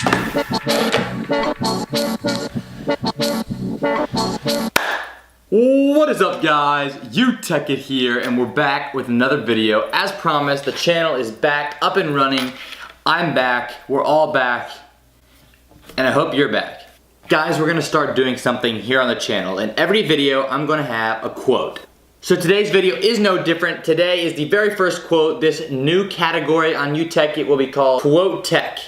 What is up, guys? UTechIt here, and we're back with another video. As promised, the channel is back, up and running. I'm back, we're all back, and I hope you're back. Guys, we're gonna start doing something here on the channel. In every video, I'm gonna have a quote. So today's video is no different. Today is the very first quote. This new category on UTechIt will be called Quote Tech.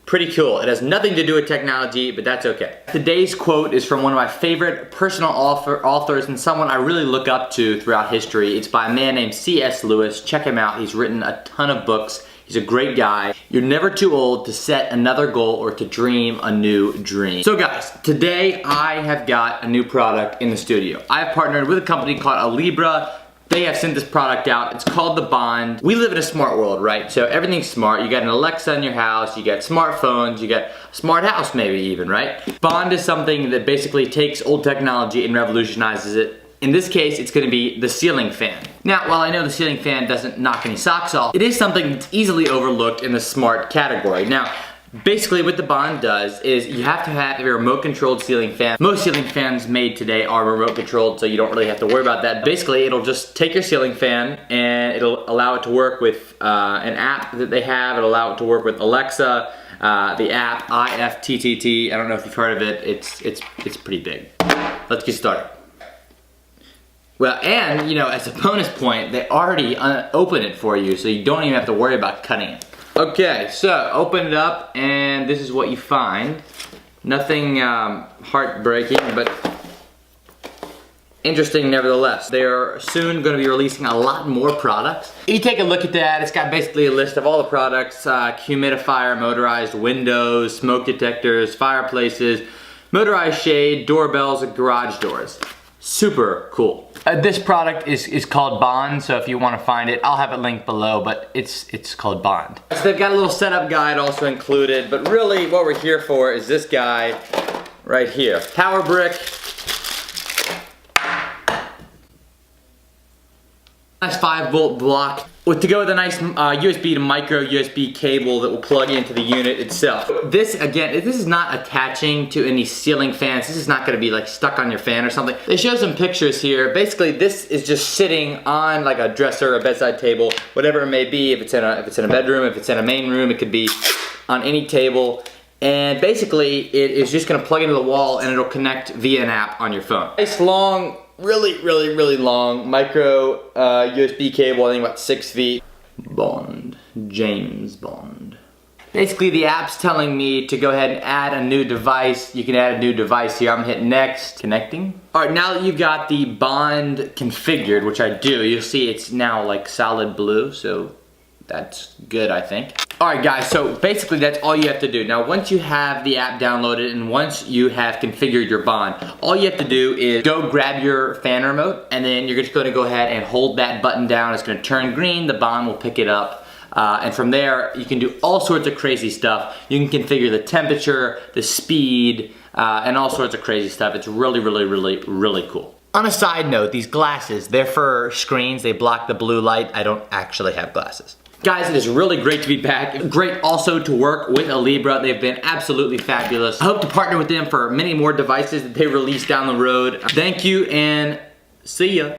Pretty cool. It has nothing to do with technology, but that's okay. Today's quote is from one of my favorite personal authors and someone I really look up to throughout history. It's by a man named C.S. Lewis. Check him out. He's written a ton of books. He's a great guy. You're never too old to set another goal or to dream a new dream. So guys, today I have got a new product in the studio. I've partnered with a company called Alibra. They have sent this product out. It's called the Bond. We live in a smart world, right? So everything's smart. You got an Alexa in your house, you got smartphones, you got a smart house maybe even, right? Bond is something that basically takes old technology and revolutionizes it. In this case, it's gonna be the ceiling fan. Now, while I know the ceiling fan doesn't knock any socks off, it is something that's easily overlooked in the smart category. Now, basically what the Bond does is you have to have a remote controlled ceiling fan. Most ceiling fans made today are remote controlled, so you don't really have to worry about that. Basically, it'll just take your ceiling fan and it'll allow it to work with an app that they have. It'll allow it to work with Alexa, the app IFTTT. I don't know if you've heard of it. It's pretty big. Let's get started. Well, and you know, as a bonus point, they already open it for you, so you don't even have to worry about cutting it. Okay, so open it up and this is what you find. Nothing heartbreaking, but interesting nevertheless. They are soon going to be releasing a lot more products. You take a look at that, it's got basically a list of all the products, humidifier, motorized windows, smoke detectors, fireplaces, motorized shade, doorbells, and garage doors. Super cool. This product is called Bond, so if you want to find it, I'll have it linked below, but it's called Bond. So they've got a little setup guide also included, but really what we're here for is this guy right here. Power brick. Nice 5-volt block. To go with a nice USB to micro USB cable that will plug into the unit itself. This, again, this is not attaching to any ceiling fans. This is not gonna be like stuck on your fan or something. They show some pictures here. Basically, this is just sitting on like a dresser, a bedside table, whatever it may be. If it's in a bedroom, if it's in a main room, it could be on any table. And basically, it is just gonna plug into the wall and it'll connect via an app on your phone. Nice long, really long micro USB cable, I think about 6 feet. Bond, James Bond. Basically the app's telling me to go ahead and add a new device. You can add a new device here. I'm gonna hit next, connecting. All right, now that you've got the Bond configured, which I do, you'll see it's now like solid blue, so that's good, I think. All right, guys, so basically that's all you have to do. Now, once you have the app downloaded and once you have configured your Bond, all you have to do is go grab your fan remote and then you're just gonna go ahead and hold that button down. It's gonna turn green, the Bond will pick it up. And from there, you can do all sorts of crazy stuff. You can configure the temperature, the speed, and all sorts of crazy stuff. It's really cool. On a side note, these glasses, they're for screens. They block the blue light. I don't actually have glasses. Guys, it is really great to be back. Great also to work with Alibra. They've been absolutely fabulous. I hope to partner with them for many more devices that they release down the road. Thank you and see ya.